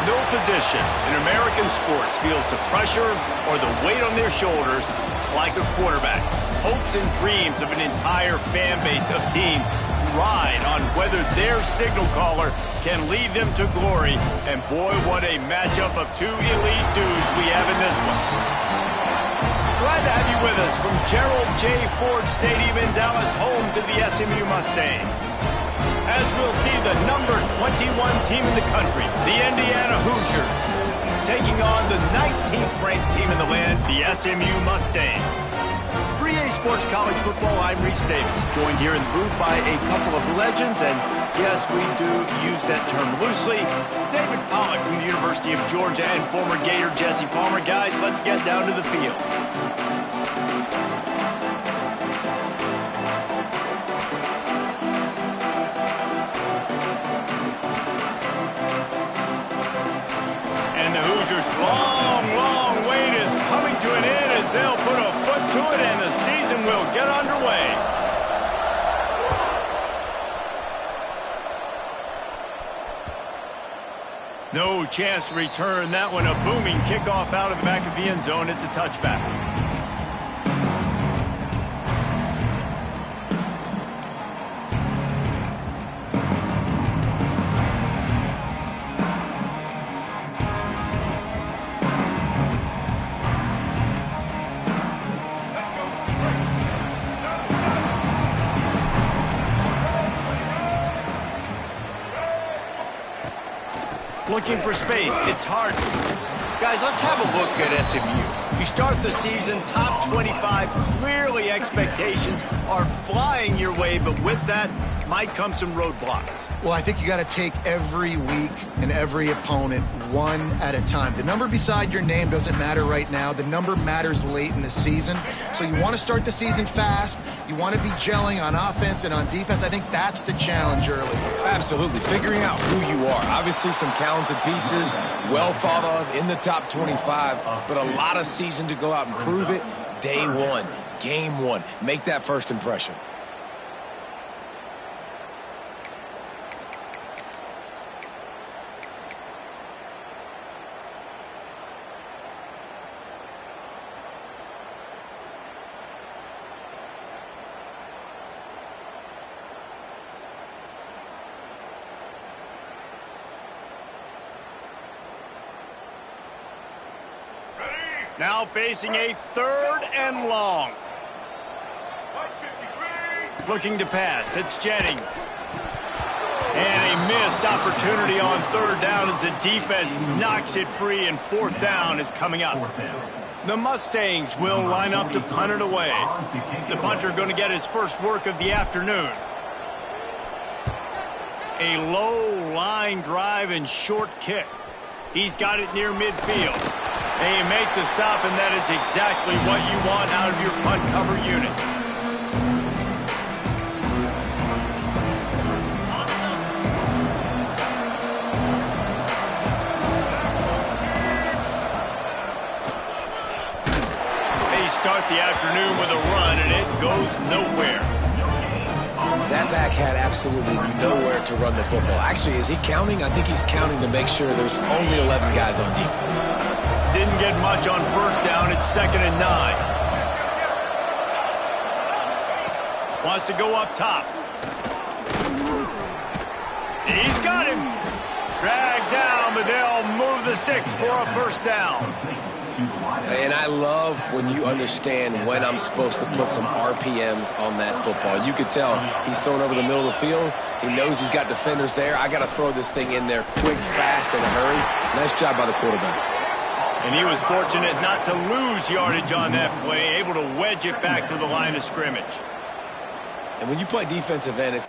No position in American sports feels the pressure or the weight on their shoulders like a quarterback. Hopes and dreams of an entire fan base of teams ride on whether their signal caller can lead them to glory. And boy, what a matchup of two elite dudes we have in this one. Glad to have you with us from Gerald J. Ford Stadium in Dallas, home to the SMU Mustangs. As we'll see the number 21 team in the country, the Indiana Hoosiers, taking on the 19th ranked team in the land, the SMU Mustangs. For EA Sports College Football, I'm Reese Davis, joined here in the booth by a couple of legends, and yes, we do use that term loosely. David Pollack from the University of Georgia and former Gator Jesse Palmer. Guys, let's get down to the field. Long wait is coming to an end as they'll put a foot to it and the season will get underway. No chance to return that one. A booming kickoff out of the back of the end zone. It's a touchback. Looking for space. It's hard. Guys, let's have a look at SMU. You start the season top 25. Clearly expectations are flying your way, but with that might come some roadblocks. Well, I think you got to take every week and every opponent one at a time. The number beside your name doesn't matter right now. The number matters late in the season. So you want to start the season fast. You want to be gelling on offense and on defense. I think that's the challenge early. Absolutely. Figuring out who you are. Obviously some talented pieces, well thought of in the top 25, but a lot of season to go out and prove it. Day one, game one. Make that first impression. Now facing a 3rd and long. Looking to pass. It's Jennings. And a missed opportunity on 3rd down as the defense knocks it free, and 4th down is coming up. The Mustangs will line up to punt it away. The punter going to get his first work of the afternoon. A low line drive and short kick. He's got it near midfield. They make the stop, and that is exactly what you want out of your punt cover unit. They start the afternoon with a run, and it goes nowhere. That back had absolutely nowhere to run the football. Actually, is he counting? I think he's counting to make sure there's only 11 guys on defense. Didn't get much on 1st down. It's 2nd and 9. Wants to go up top. He's got him. Dragged down, but they'll move the sticks for a 1st down. And I love when you understand when I'm supposed to put some RPMs on that football. You could tell he's thrown over the middle of the field. He knows he's got defenders there. I got to throw this thing in there quick, fast, in a hurry. Nice job by the quarterback. And he was fortunate not to lose yardage on that play, able to wedge it back to the line of scrimmage. And when you play defensive end, it's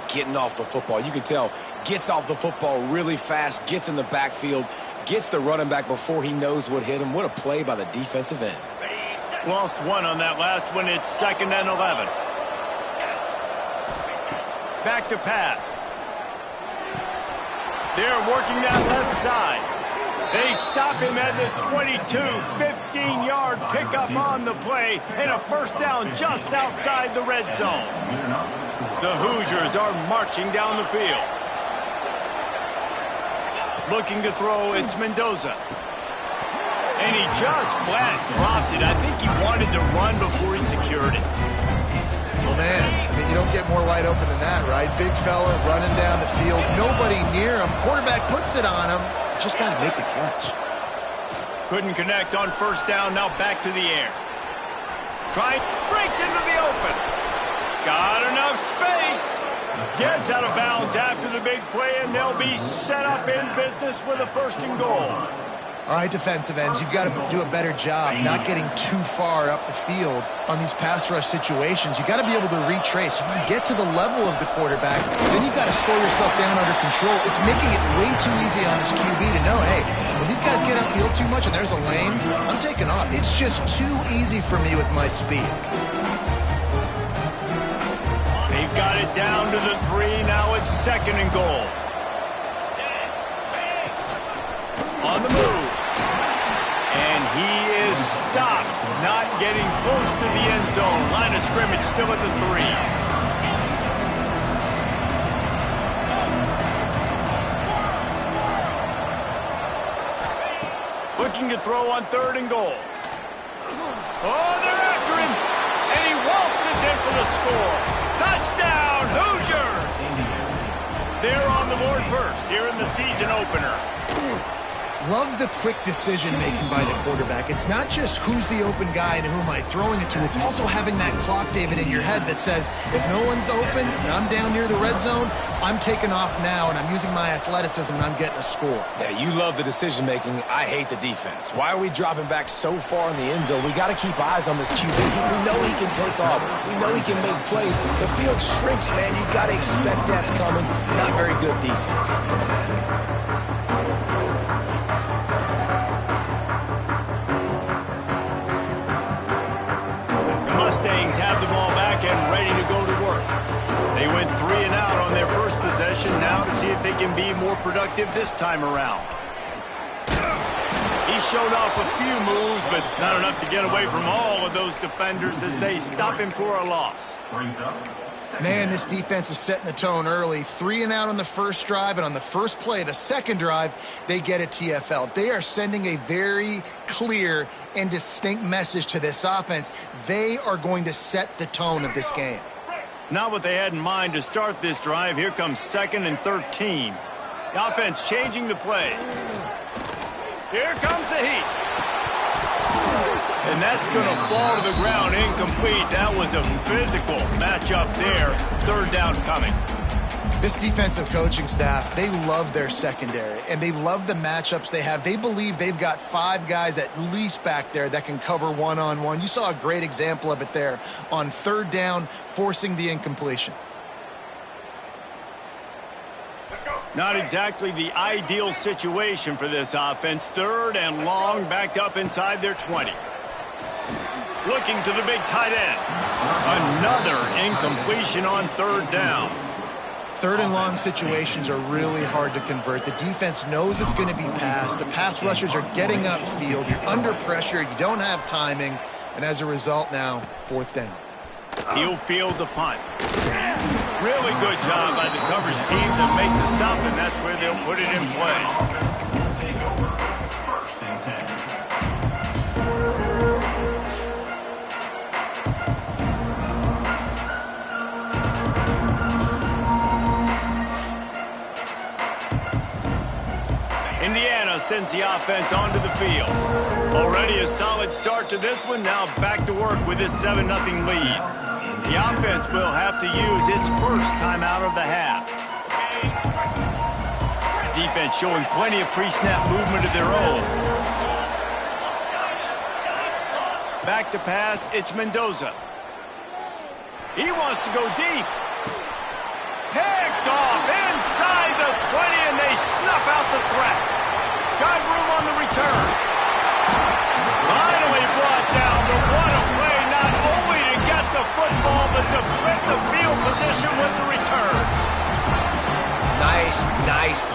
getting off the football. You can tell, gets off the football really fast, gets in the backfield, gets the running back before he knows what hit him. What a play by the defensive end. Lost one on that last one. It's 2nd and 11. Back to pass. They're working that left side. They stop him at the 22, 15-yard pickup on the play, and a first down just outside the red zone. The Hoosiers are marching down the field. Looking to throw, it's Mendoza. And he just flat dropped it. I think he wanted to run before he secured it. Well, man, I mean, you don't get more wide open than that, right? Big fella running down the field. Nobody near him. Quarterback puts it on him. Just got to make the catch. Couldn't connect on first down. Now back to the air. Breaks into the open. Got enough space. Gets out of bounds after the big play, and they'll be set up in business with a first and goal. All right, defensive ends, you've got to do a better job not getting too far up the field on these pass rush situations. You've got to be able to retrace. You can get to the level of the quarterback, then you've got to slow yourself down under control. It's making it way too easy on this QB to know, hey, when these guys get upfield too much and there's a lane, I'm taking off. It's just too easy for me with my speed. They've got it down to the 3. Now it's second and goal. On the move. And he is stopped, not getting close to the end zone. Line of scrimmage still at the 3. Looking to throw on third and goal. Oh, they're after him. And he waltzes in for the score. Touchdown, Hoosiers! They're on the board first here in the season opener. Love the quick decision-making by the quarterback. It's not just who's the open guy and who am I throwing it to. It's also having that clock, David, in your head that says, if no one's open and I'm down near the red zone, I'm taking off now and I'm using my athleticism and I'm getting a score. Yeah, you love the decision-making. I hate the defense. Why are we dropping back so far in the end zone? We got to keep eyes on this QB. We know he can take off. We know he can make plays. The field shrinks, man. You got to expect that's coming. Not very good defense. Mustangs have the ball back and ready to go to work. They went 3 and out on their first possession. Now to see if they can be more productive this time around. He showed off a few moves, but not enough to get away from all of those defenders as they stop him for a loss. Man, this defense is setting the tone early. 3 and out on the first drive, and on the first play, the second drive, they get a TFL. They are sending a very clear and distinct message to this offense. They are going to set the tone of this game. Not what they had in mind to start this drive. Here comes 2nd and 13. The offense changing the play. Here comes the heat. And that's going to fall to the ground incomplete. That was a physical matchup there. 3rd down coming. This defensive coaching staff, they love their secondary, and they love the matchups they have. They believe they've got 5 guys at least back there that can cover one-on-one. You saw a great example of it there on 3rd down, forcing the incompletion. Not exactly the ideal situation for this offense. 3rd and long, backed up inside their 20. Looking to the big tight end. Another incompletion on 3rd down. 3rd and long situations are really hard to convert. The defense knows it's going to be passed. The pass rushers are getting upfield. You're under pressure. You don't have timing. And as a result now, 4th down. He'll field the punt. Really good job by the coverage team to make the stop, and that's where they'll put it in play. Take over 1st and 10. Indiana sends the offense onto the field. Already a solid start to this one. Now back to work with this 7-0 lead. The offense will have to use its first timeout of the half. Defense showing plenty of pre-snap movement of their own. Back to pass, it's Mendoza. He wants to go deep. Picked off inside the 20, and they snuff out the threat. Got room on the return. Finally brought down, but what a play, not only to get the football, but to fit the field position with the return.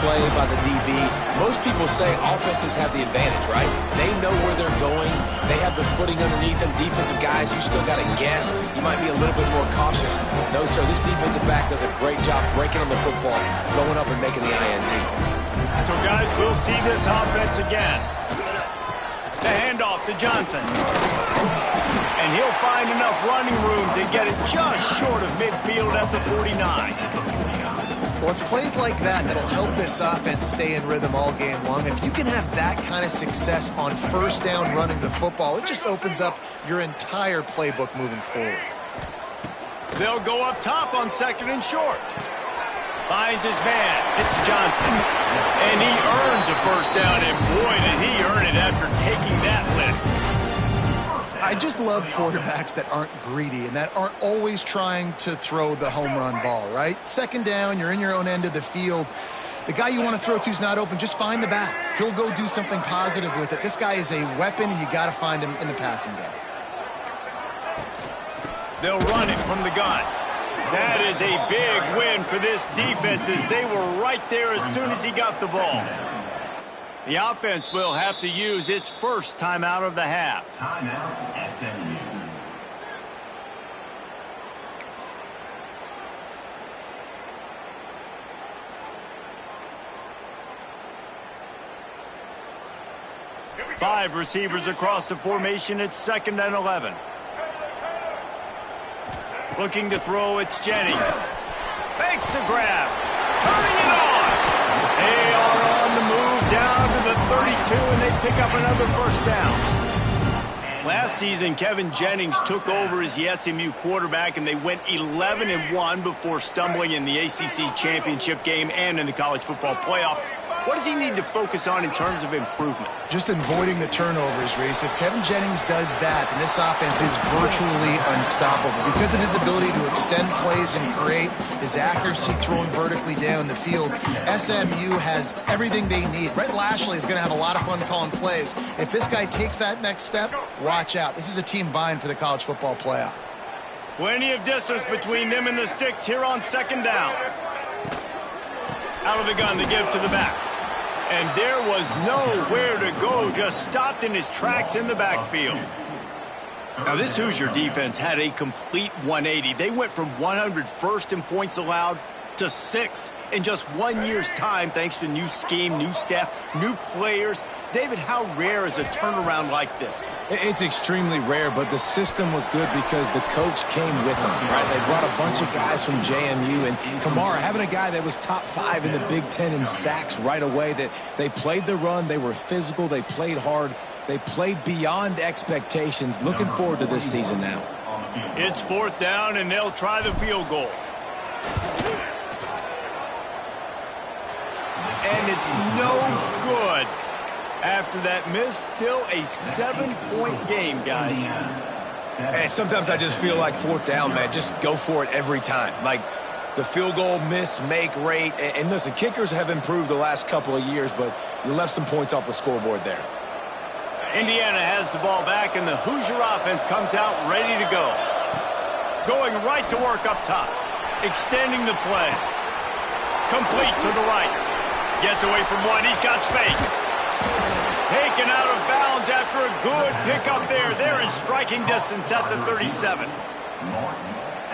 play by the DB. Most people say offenses have the advantage, right? They know where they're going. They have the footing underneath them. Defensive guys, you still got to guess. You might be a little bit more cautious. No, sir, this defensive back does a great job breaking on the football, going up and making the INT. So, guys, we'll see this offense again. The handoff to Johnson. And he'll find enough running room to get it just short of midfield at the 49. Well, it's plays like that that'll help this offense stay in rhythm all game long. If you can have that kind of success on first down running the football, it just opens up your entire playbook moving forward. They'll go up top on second and short. Finds his man. It's Johnson. And he earns a first down, and boy, did he earn it after taking that lift. I just love quarterbacks that aren't greedy and that aren't always trying to throw the home run ball, right? Second down, you're in your own end of the field. The guy you want to throw to is not open. Just find the back. He'll go do something positive with it. This guy is a weapon, and you got to find him in the passing game. They'll run it from the gun. That is a big win for this defense as they were right there as soon as he got the ball. The offense will have to use its first timeout of the half. Timeout, SMU. Five receivers across the formation. It's 2nd and 11. Looking to throw, it's Jennings. Makes the grab. Turning it on. They are on the move down to the 32, and they pick up another first down. Last season, Kevin Jennings took over as the SMU quarterback, and they went 11-1 before stumbling in the ACC championship game and in the college football playoff. What does he need to focus on in terms of improvement? Just avoiding the turnovers, Reese. If Kevin Jennings does that, then this offense is virtually unstoppable because of his ability to extend plays and create, his accuracy throwing vertically down the field. SMU has everything they need. Brett Lashley is going to have a lot of fun calling plays. If this guy takes that next step, watch out. This is a team vying for the college football playoff. Plenty of distance between them and the sticks here on 2nd down. Out of the gun to give to the back. And there was nowhere to go, just stopped in his tracks in the backfield. Now, this Hoosier defense had a complete 180. They went from 101st in points allowed to 6th in just 1 year's time, thanks to new scheme, new staff, new players. David, how rare is a turnaround like this? It's extremely rare, but the system was good because the coach came with them, right? They brought a bunch of guys from JMU, and Kamara, having a guy that was top 5 in the Big Ten in sacks right away, that they played the run, they were physical, they played hard, they played beyond expectations. Looking forward to this season now. It's 4th down, and they'll try the field goal. And it's no good. After that miss, still a 7-point game, guys. And sometimes I just feel like 4th down, man, just go for it every time. Like the field goal miss, make rate. And listen, kickers have improved the last couple of years, but you left some points off the scoreboard there. Indiana has the ball back, and the Hoosier offense comes out ready to go. Going right to work up top. Extending the play. Complete to the right. Gets away from one. He's got space. Taken out of bounds after a good pickup there. They're in striking distance at the 37.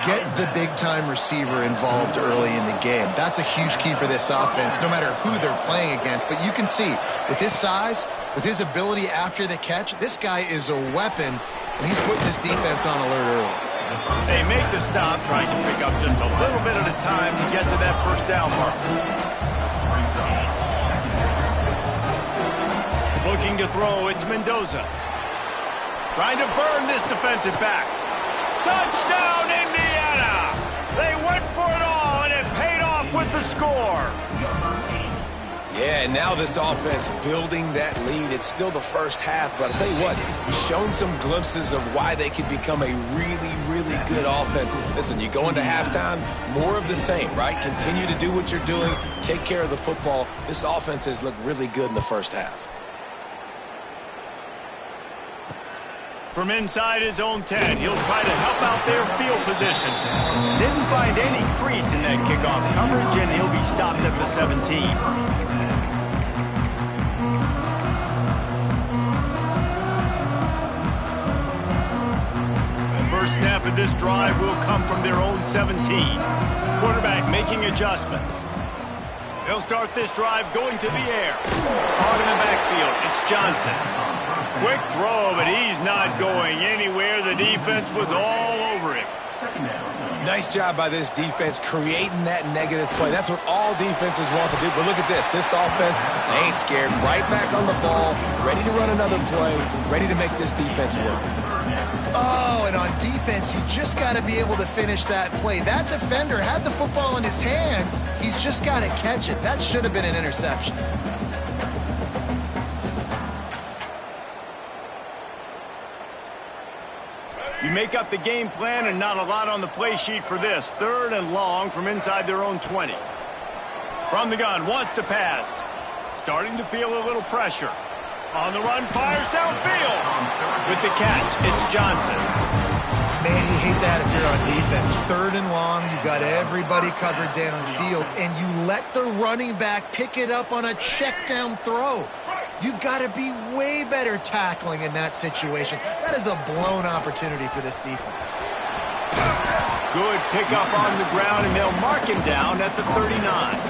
Get the big-time receiver involved early in the game. That's a huge key for this offense, no matter who they're playing against. But you can see, with his size, with his ability after the catch, this guy is a weapon, and he's putting this defense on alert early. They make the stop, trying to pick up just a little bit at a time to get to that first down mark. Looking to throw, it's Mendoza. Trying to burn this defensive back. Touchdown, Indiana! They went for it all, and it paid off with the score. Yeah, and now this offense building that lead. It's still the first half, but I'll tell you what, shown some glimpses of why they could become a really, really good offense. Listen, you go into halftime, more of the same, right? Continue to do what you're doing, take care of the football. This offense has looked really good in the first half. From inside his own 10, he'll try to help out their field position. Didn't find any crease in that kickoff coverage, and he'll be stopped at the 17. First snap of this drive will come from their own 17. Quarterback making adjustments. They'll start this drive going to the air. Caught in the backfield, it's Johnson. Quick throw, but he's not going anywhere. The defense was all over him. Nice job by this defense creating that negative play. That's what all defenses want to do. But look at this. This offense, they ain't scared. Right back on the ball, ready to run another play, ready to make this defense work. Oh, and on defense, you just got to be able to finish that play. That defender had the football in his hands. He's just got to catch it. That should have been an interception. You make up the game plan and not a lot on the play sheet for this. 3rd and long from inside their own 20. From the gun, wants to pass. Starting to feel a little pressure. On the run, fires downfield. With the catch, it's Johnson. Man, you hate that if you're on defense. 3rd and long, you've got everybody covered downfield, and you let the running back pick it up on a check down throw. You've got to be way better tackling in that situation. That is a blown opportunity for this defense. Good pickup on the ground, and they'll mark him down at the 39.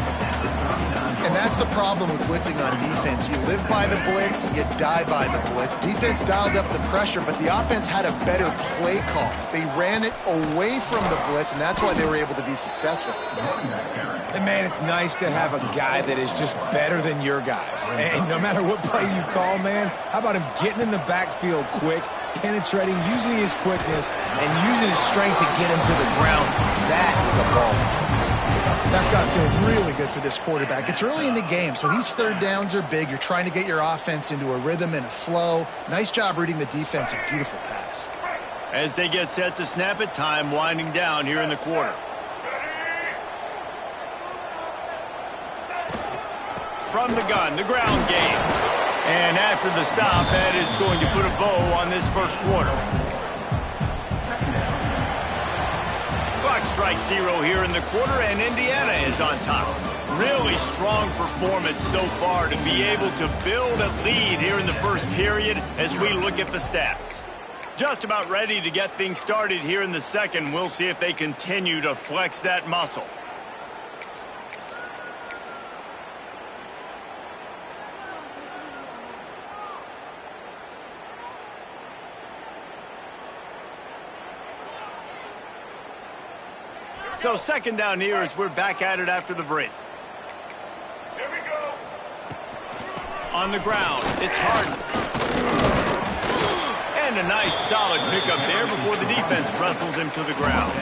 And that's the problem with blitzing on defense. You live by the blitz, you die by the blitz. Defense dialed up the pressure, but the offense had a better play call. They ran it away from the blitz, and that's why they were able to be successful. And, man, it's nice to have a guy that is just better than your guys. And no matter what play you call, man, how about him getting in the backfield quick, penetrating, using his quickness, and using his strength to get him to the ground. That is a ball. That's got to feel really good for this quarterback. It's early in the game, so these 3rd downs are big. You're trying to get your offense into a rhythm and a flow. Nice job reading the defense. A beautiful pass. As they get set to snap it, time winding down here in the quarter. From the gun, the ground game. And after the stop, that is going to put a bow on this first quarter. Clock strikes 0 here in the quarter, and Indiana is on top. Really strong performance so far to be able to build a lead here in the first period as we look at the stats. Just about ready to get things started here in the second. We'll see if they continue to flex that muscle. So 2nd down here as we're back at it after the break. Here we go. On the ground, it's Harden. And a nice solid pickup there before the defense wrestles him to the ground.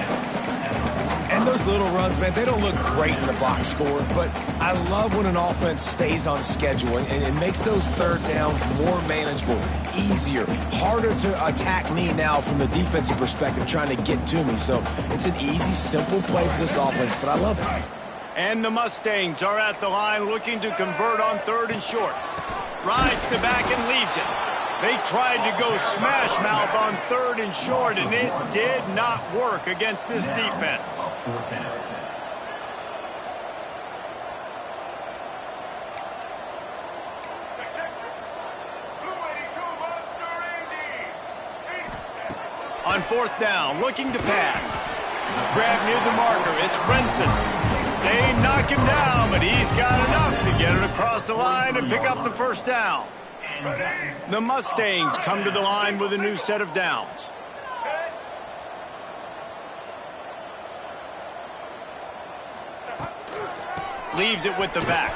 And those little runs, man, they don't look great in the box score, but I love when an offense stays on schedule and it makes those 3rd downs more manageable, easier, harder to attack me now from the defensive perspective trying to get to me. So it's an easy, simple play for this offense, but I love it. And the Mustangs are at the line looking to convert on 3rd and short. Rides to back and leaves it. They tried to go smash mouth on 3rd and short, and it did not work against this defense. On 4th down, looking to pass. Grab near the marker, it's Brinson. They knock him down, but he's got enough to get it across the line and pick up the 1st down. The Mustangs come to the line with a new set of downs. Leaves it with the back.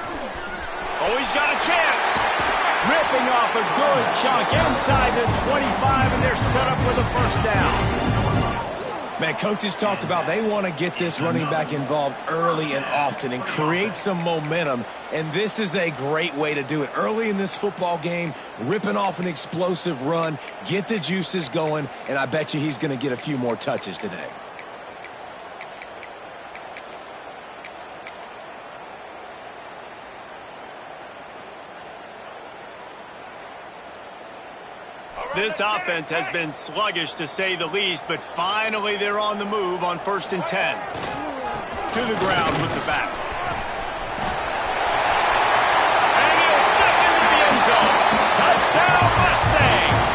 Oh, he's got a chance. Ripping off a good chunk inside the 25, and they're set up with a 1st down. Man, coaches talked about they want to get this running back involved early and often and create some momentum, and this is a great way to do it. Early in this football game, ripping off an explosive run, get the juices going, and I bet you he's going to get a few more touches today. This offense has been sluggish, to say the least, but finally they're on the move on 1st and 10. To the ground with the back. And he'll step into the end zone. Touchdown, Mustangs!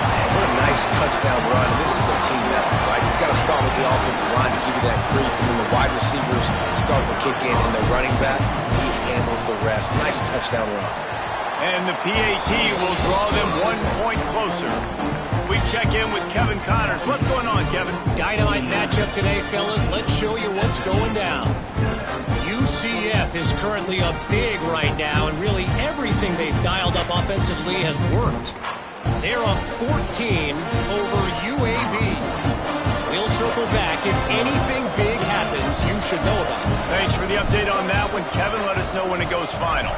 Man, what a nice touchdown run. And this is a team effort, right? It's got to start with the offensive line to give you that crease, and then the wide receivers start to kick in, and the running back, he handles the rest. Nice touchdown run. And the PAT will draw them 1 point closer. We check in with Kevin Connors. What's going on, Kevin? Dynamite matchup today, fellas. Let's show you what's going down. UCF is currently up big right now, and really everything they've dialed up offensively has worked. They're up 14 over UAB. We'll circle back. If anything big happens, you should know about it. Thanks for the update on that one, Kevin. Let us know when it goes final.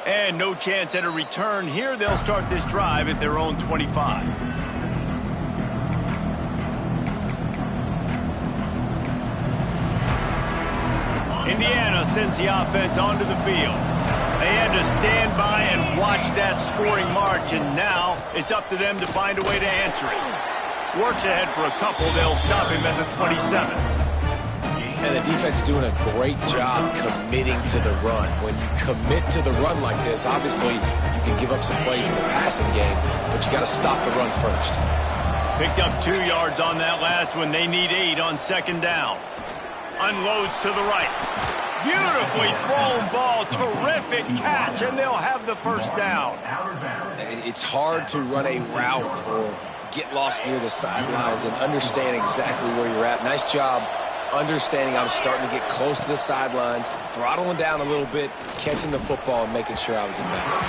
And no chance at a return here. They'll start this drive at their own 25. Indiana sends the offense onto the field. They had to stand by and watch that scoring march, and now it's up to them to find a way to answer it. Works ahead for a couple. They'll stop him at the 27. And the defense doing a great job committing to the run. When you commit to the run like this, obviously you can give up some plays in the passing game, but you got to stop the run first. Picked up 2 yards on that last one. They need 8 on 2nd down. Unloads to the right. Beautifully thrown ball. Terrific catch, and they'll have the 1st down. It's hard to run a route or get lost near the sidelines and understand exactly where you're at. Nice job understanding I was starting to get close to the sidelines, throttling down a little bit, catching the football, and making sure I was in bounds.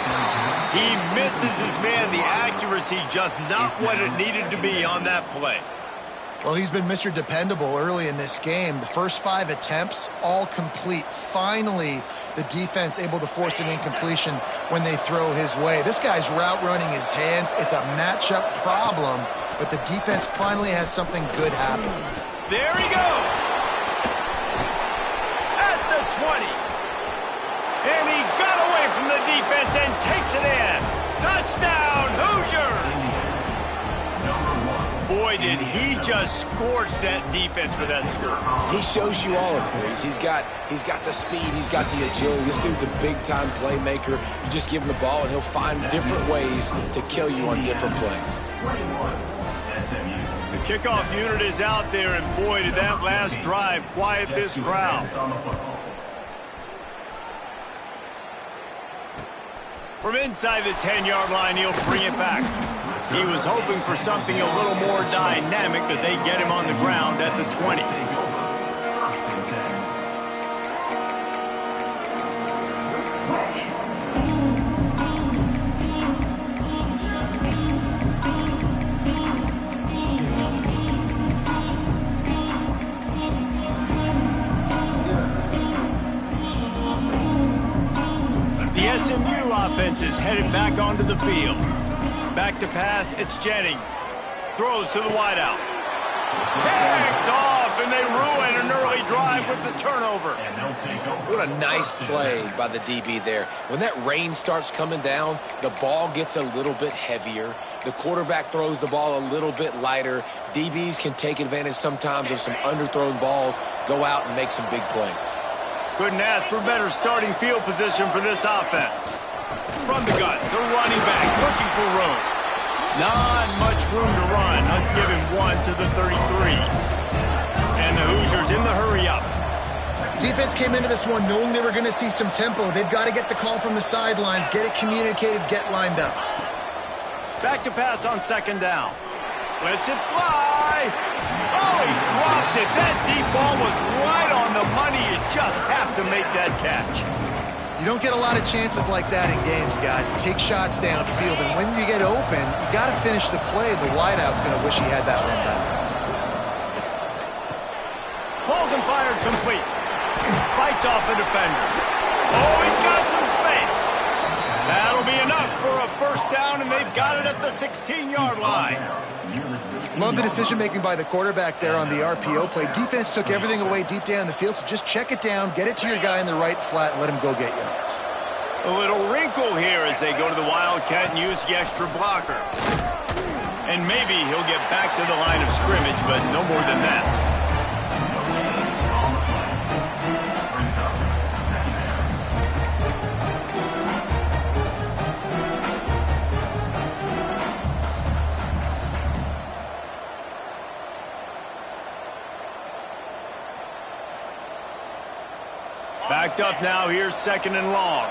He misses his man. The accuracy just not what it needed to be on that play. Well, he's been Mr. Dependable early in this game. The first 5 attempts, all complete. Finally, the defense able to force an incompletion when they throw his way. This guy's route running his hands. It's a matchup problem, but the defense finally has something good happen. There he goes. At the 20. And he got away from the defense and takes it in. Touchdown, Hoosiers! Boy, did he just scorch that defense for that score. He shows you all of it, Reese. He's got the speed, he's got the agility. This dude's a big-time playmaker. You just give him the ball, and he'll find different ways to kill you on different plays. The kickoff unit is out there, and boy, did that last drive quiet this crowd. From inside the 10-yard line, he'll bring it back. He was hoping for something a little more dynamic, but they get him on the ground at the 20. The SMU offense is headed back onto the field. Back to pass, it's Jennings. Throws to the wideout. Picked off, and they ruin an early drive with the turnover. What a nice play by the DB there. When that rain starts coming down, the ball gets a little bit heavier. The quarterback throws the ball a little bit lighter. DBs can take advantage sometimes of some underthrown balls, go out and make some big plays. Couldn't ask for better starting field position for this offense. From the gun, the running back looking for room. Not much room to run. Let's give him 1 to the 33. And the Hoosiers in the hurry up. Defense came into this one knowing they were going to see some tempo. They've got to get the call from the sidelines, get it communicated, get lined up. Back to pass on 2nd down. Lets it fly. Oh, he dropped it. That deep ball was right on the money. You just have to make that catch. You don't get a lot of chances like that in games, guys. Take shots downfield, and when you get open, you got to finish the play. The wideout's going to wish he had that one back. Pulls and fired complete. Fights off a defender. Oh, he's got some space. That'll be enough for a 1st down, and they've got it at the 16-yard line. Love the decision-making by the quarterback there on the RPO play. Defense took everything away deep down the field, so just check it down, get it to your guy in the right flat, and let him go get yards. A little wrinkle here as they go to the Wildcat and use the extra blocker. And maybe he'll get back to the line of scrimmage, but no more than that. Backed up now, here's 2nd and long.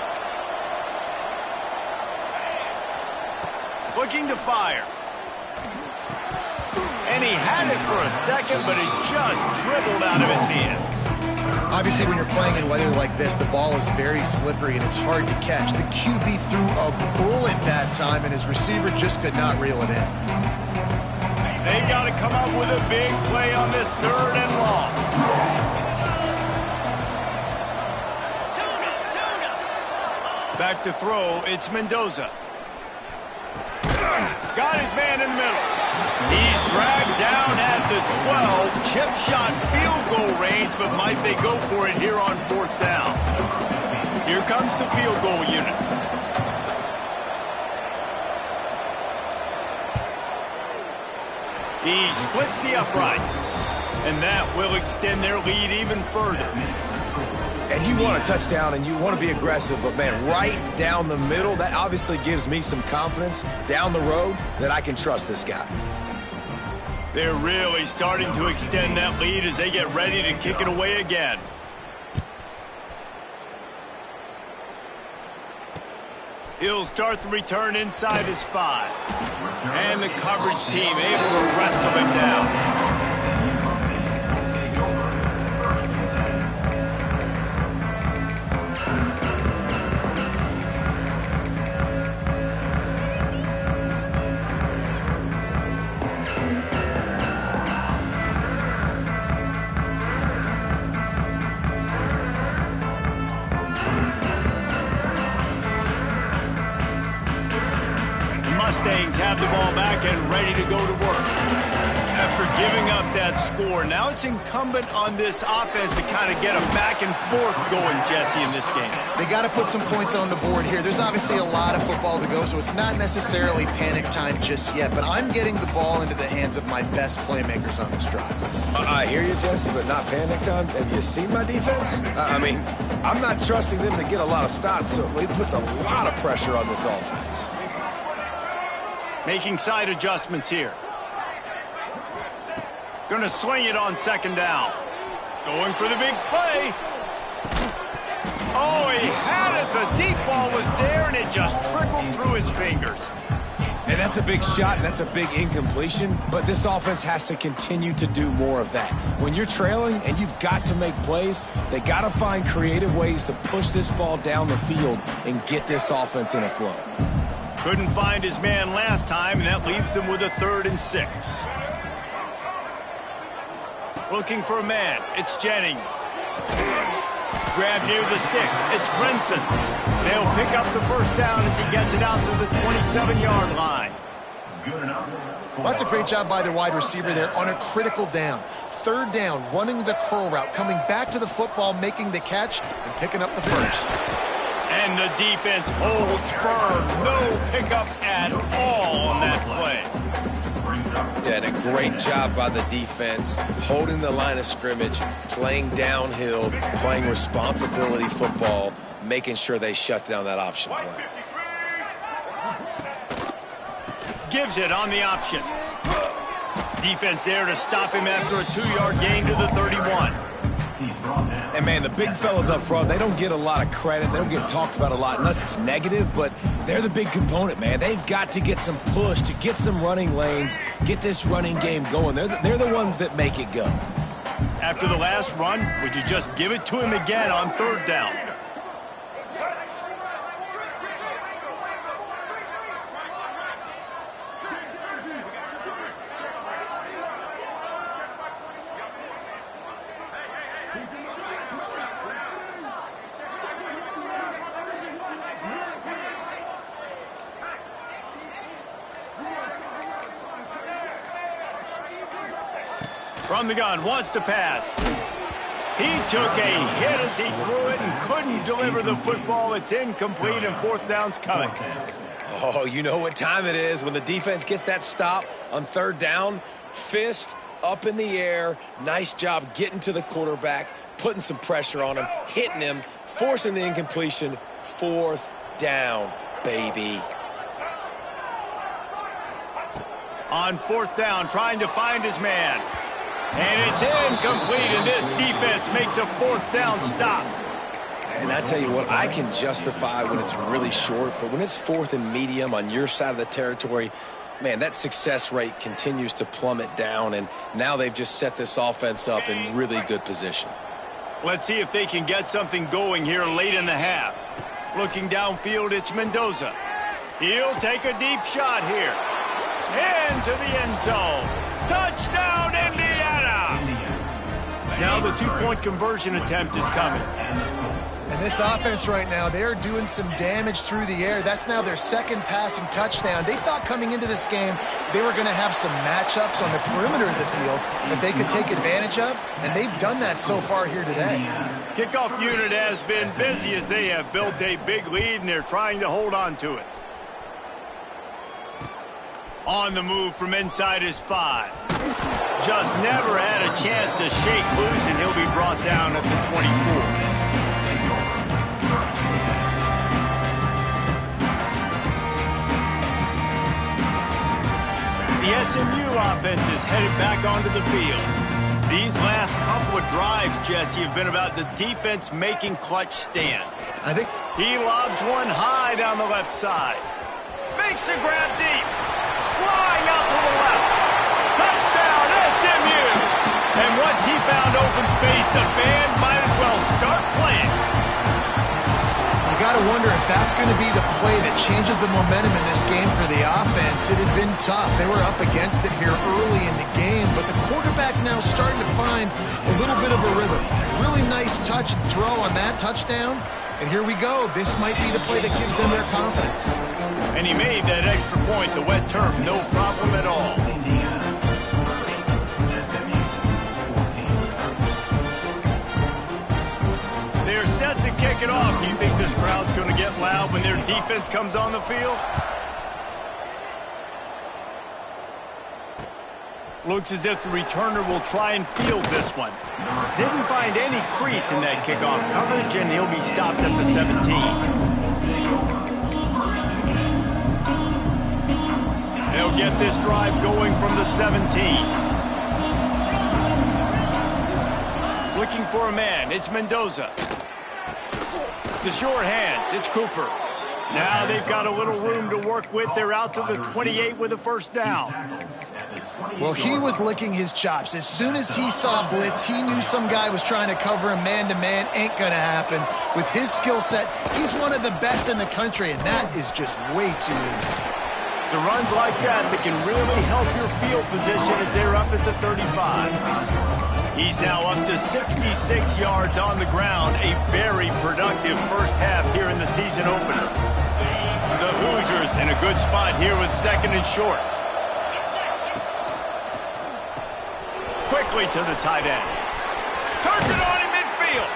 Looking to fire. And he had it for a second, but it just dribbled out of his hands. Obviously, when you're playing in weather like this, the ball is very slippery and it's hard to catch. The QB threw a bullet that time, and his receiver just could not reel it in. They've got to come up with a big play on this 3rd and long. Back to throw, it's Mendoza. Got his man in the middle. He's dragged down at the 12. Chip shot field goal range, but might they go for it here on 4th down? Here comes the field goal unit. He splits the uprights, and that will extend their lead even further. And you want a touchdown and you want to be aggressive, but man, right down the middle, that obviously gives me some confidence down the road that I can trust this guy. They're really starting to extend that lead as they get ready to kick it away again. He'll start the return inside his 5. And the coverage team able to wrestle him down. Mustangs have the ball back and ready to go to work. After giving up that score, now it's incumbent on this offense to kind of get a back and forth going, Jesse, in this game. They got to put some points on the board here. There's obviously a lot of football to go, so it's not necessarily panic time just yet, but I'm getting the ball into the hands of my best playmakers on this drive. I hear you, Jesse, but not panic time. Have you seen my defense? I mean, I'm not trusting them to get a lot of stops, so it puts a lot of pressure on this offense. Making side adjustments here. Gonna swing it on 2nd down. Going for the big play. Oh, he had it. The deep ball was there, and it just trickled through his fingers. And that's a big shot, and that's a big incompletion, but this offense has to continue to do more of that. When you're trailing and you've got to make plays, they got to find creative ways to push this ball down the field and get this offense in a flow. Couldn't find his man last time, and that leaves him with a 3rd and 6. Looking for a man. It's Jennings. Grab near the sticks. It's Brinson. They'll pick up the 1st down as he gets it out to the 27-yard line. Well, that's a great job by the wide receiver there on a critical down. 3rd down, running the curl route, coming back to the football, making the catch, and picking up the 1st. And the defense holds firm. No pickup at all on that play. Yeah, and a great job by the defense, holding the line of scrimmage, playing downhill, playing responsibility football, making sure they shut down that option play. Gives it on the option. Defense there to stop him after a 2-yard gain to the 31. And, man, the big fellas up front, they don't get a lot of credit. They don't get talked about a lot unless it's negative, but they're the big component, man. They've got to get some push, to get some running lanes, get this running game going. They're the ones that make it go. After the last run, would you just give it to him again on 3rd down? From the gun, wants to pass. He took a hit as he threw it and couldn't deliver the football. It's incomplete, and fourth down's coming. Oh, you know what time it is when the defense gets that stop on third down. Fist up in the air. Nice job getting to the quarterback, putting some pressure on him, hitting him, forcing the incompletion. Fourth down, baby. On fourth down, trying to find his man. And it's incomplete, and this defense makes a fourth down stop. And I tell you what, I can justify when it's really short, but when it's fourth and medium on your side of the territory, man, that success rate continues to plummet down, and now they've just set this offense up in really good position. Let's see if they can get something going here late in the half. Looking downfield, it's Mendoza. He'll take a deep shot here. Into the end zone. Touchdown, Indiana! Now the two-point conversion attempt is coming. And this offense right now, they're doing some damage through the air. That's now their second passing touchdown. They thought coming into this game they were going to have some matchups on the perimeter of the field that they could take advantage of, and they've done that so far here today. Kickoff unit has been busy as they have built a big lead, and they're trying to hold on to it. On the move from inside his 5. Just never had a chance to shake loose, and he'll be brought down at the 24. The SMU offense is headed back onto the field. These last couple of drives, Jesse, have been about the defense making clutch stand. I think he lobs one high down the left side. Makes a grab deep. Flying out to the left. Touchdown, SMU! And once he found open space, the band might as well start playing. You got to wonder if that's going to be the play that changes the momentum in this game for the offense. It had been tough. They were up against it here early in the game, but the quarterback now starting to find a little bit of a rhythm. Really nice touch and throw on that touchdown. And here we go. This might be the play that gives them their confidence. And he made that extra point, the wet turf, no problem at all. They're set to kick it off. Do you think this crowd's going to get loud when their defense comes on the field? Looks as if the returner will try and field this one. Didn't find any crease in that kickoff coverage, and he'll be stopped at the 17. They'll get this drive going from the 17. Looking for a man, it's Mendoza. The short hands, it's Cooper. Now they've got a little room to work with. They're out to the 28 with a first down. Well, he was licking his chops. As soon as he saw blitz, he knew some guy was trying to cover him man-to-man. Ain't going to happen. With his skill set, he's one of the best in the country, and that is just way too easy. It's runs like that that can really help your field position as they're up at the 35. He's now up to 66 yards on the ground. A very productive first half here in the season opener. The Hoosiers in a good spot here with second and short. Quickly to the tight end. Turns it on in midfield.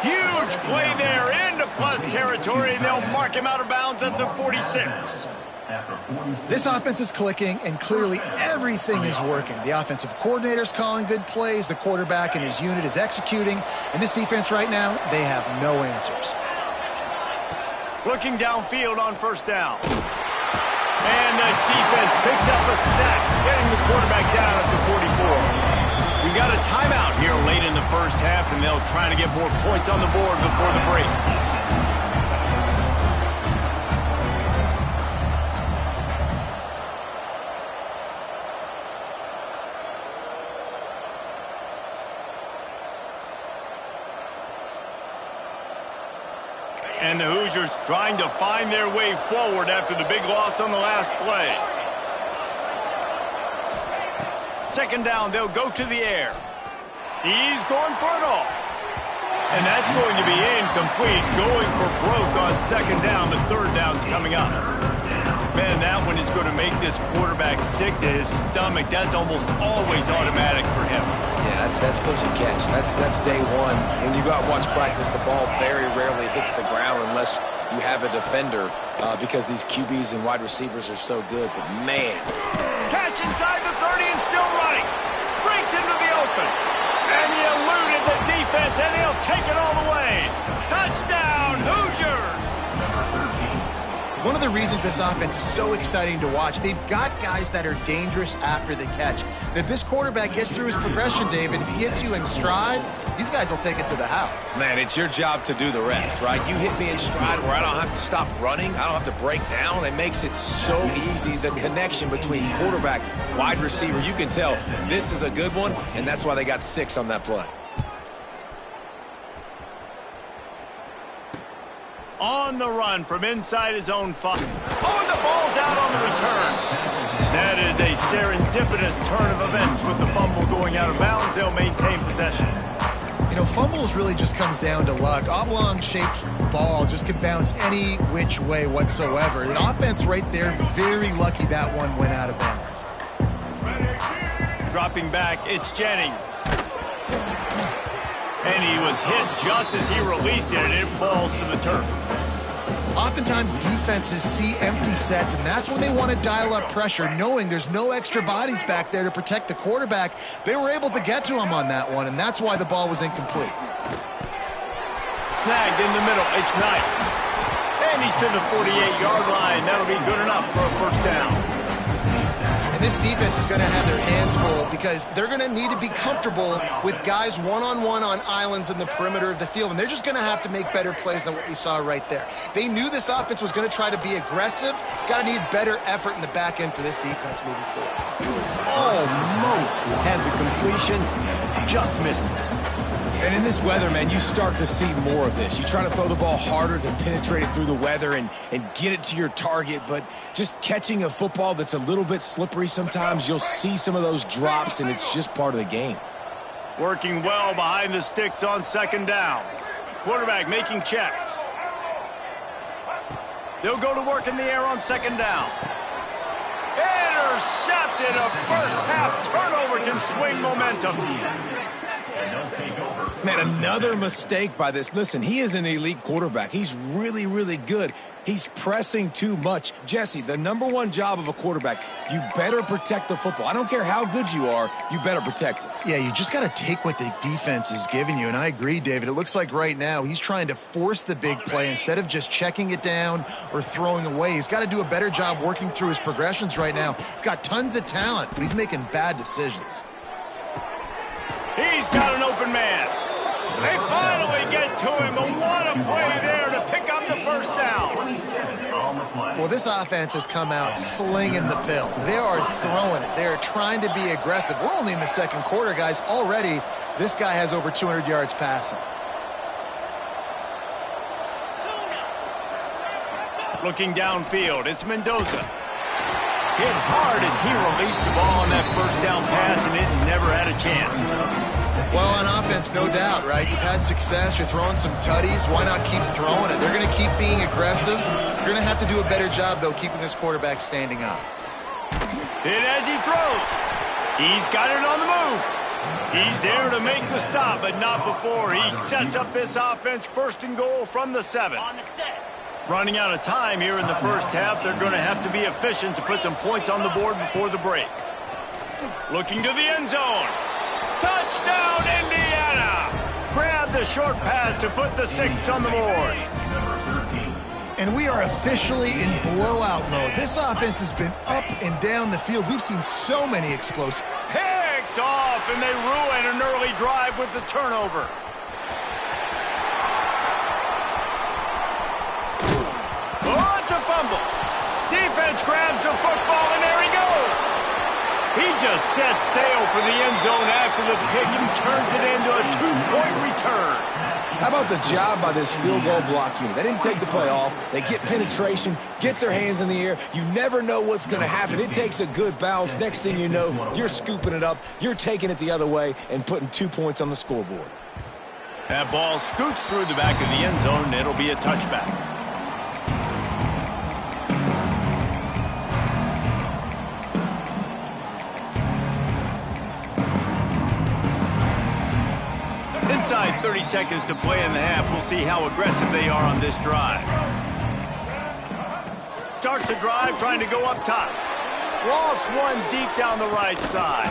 Huge play there into plus territory, and they'll mark him out of bounds at the 46. This offense is clicking, and clearly everything is working. The offensive coordinator's calling good plays. The quarterback and his unit is executing. And this defense right now, they have no answers. Looking downfield on first down. And the defense picks up a sack, getting the quarterback down at the 44. We got a timeout here late in the first half, and they'll try to get more points on the board before the break. And the Hoosiers trying to find their way forward after the big loss on the last play. Second down, they'll go to the air. He's going for it all. And that's going to be incomplete, going for broke on second down. The third down's coming up. Man, that one is going to make this quarterback sick to his stomach. That's almost always automatic for him. Yeah, that's pitch and catch. That's day one. When you go out and watch practice, the ball very rarely hits the ground unless you have a defender because these QBs and wide receivers are so good. But, man. Catch inside the 30 and still running. Breaks into the open. And he eluded the defense, and he'll take it all the way. Touchdown, Hoosiers! One of the reasons this offense is so exciting to watch, they've got guys that are dangerous after the catch. And if this quarterback gets through his progression, David, if he hits you in stride, these guys will take it to the house. Man, it's your job to do the rest, right? You hit me in stride where I don't have to stop running. I don't have to break down. It makes it so easy. The connection between quarterback, wide receiver, you can tell this is a good one, and that's why they got 6 on that play. On the run from inside his own 5. Oh, and the ball's out on the return. That is a serendipitous turn of events with the fumble going out of bounds. They'll maintain possession. You know, fumbles really just comes down to luck. Oblong-shaped ball just can bounce any which way whatsoever. The offense right there, very lucky that one went out of bounds. Dropping back, it's Jennings. And he was hit just as he released it, and it falls to the turf. Oftentimes, defenses see empty sets, and that's when they want to dial up pressure, knowing there's no extra bodies back there to protect the quarterback. They were able to get to him on that one, and that's why the ball was incomplete. Snagged in the middle, it's Knight. And he's to the 48-yard line. That'll be good enough for a first down. And this defense is going to have their hands full because they're going to need to be comfortable with guys one-on-one on islands in the perimeter of the field, and they're just going to have to make better plays than what we saw right there. They knew this offense was going to try to be aggressive. Got to need better effort in the back end for this defense moving forward. Almost had the completion, just missed it. And in this weather, man, you start to see more of this. You try to throw the ball harder to penetrate it through the weather and get it to your target, but just catching a football that's a little bit slippery sometimes, you'll see some of those drops, and it's just part of the game. Working well behind the sticks on second down. Quarterback making checks. They'll go to work in the air on second down. Intercepted. A first-half turnover can swing momentum. Man, another mistake by this. Listen, he is an elite quarterback. He's really, really good. He's pressing too much. Jesse, the number one job of a quarterback, you better protect the football. I don't care how good you are, you better protect it. Yeah, you just got to take what the defense is giving you, and I agree, David. It looks like right now he's trying to force the big play instead of just checking it down or throwing away. He's got to do a better job working through his progressions right now. He's got tons of talent, but he's making bad decisions. He's got an open man. They finally get to him, but what a play there to pick up the first down. Well, this offense has come out slinging the pill. They are throwing it. They are trying to be aggressive. We're only in the second quarter, guys. Already, this guy has over 200 yards passing. Looking downfield, it's Mendoza. Hit hard as he released the ball on that first down pass, and it never had a chance. Well, on offense, no doubt, right? You've had success. You're throwing some tutties. Why not keep throwing it? They're going to keep being aggressive. You're going to have to do a better job, though, keeping this quarterback standing up. Hit as he throws. He's got it on the move. He's there to make the stop, but not before he sets up this offense first and goal from the 7. Running out of time here in the first half, they're going to have to be efficient to put some points on the board before the break. Looking to the end zone. Touchdown, Indiana! Grab the short pass to put the 6 on the board. And we are officially in blowout mode. This offense has been up and down the field. We've seen so many explosives. Picked off, and they ruin an early drive with the turnover. Oh, it's a fumble. Defense grabs the football, and there he goes. He just sets sail for the end zone after the pick and turns it into a 2-point return. How about the job by this field goal block unit? They didn't take the play off. They get penetration, get their hands in the air. You never know what's going to happen. It takes a good bounce. Next thing you know, you're scooping it up. You're taking it the other way and putting 2 points on the scoreboard. That ball scoots through the back of the end zone, and it'll be a touchback. Inside 30 seconds to play in the half. We'll see how aggressive they are on this drive. Starts the drive trying to go up top. Lofts one deep down the right side.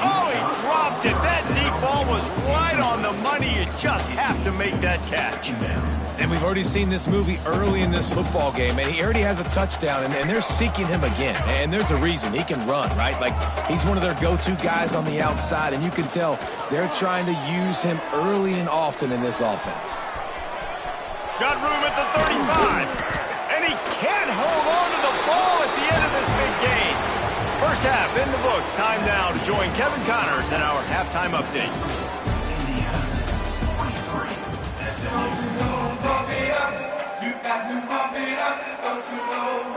Oh, he dropped it. That deep ball was right on the money. You just have to make that catch. And we've already seen this movie early in this football game, and he already has a touchdown, and they're seeking him again. And there's a reason. He can run, right? Like, he's one of their go-to guys on the outside, and you can tell they're trying to use him early and often in this offense. Got room at the 35. And he can't hold on to the ball at the end of this big game. First half in the books. Time now to join Kevin Connors in our halftime update.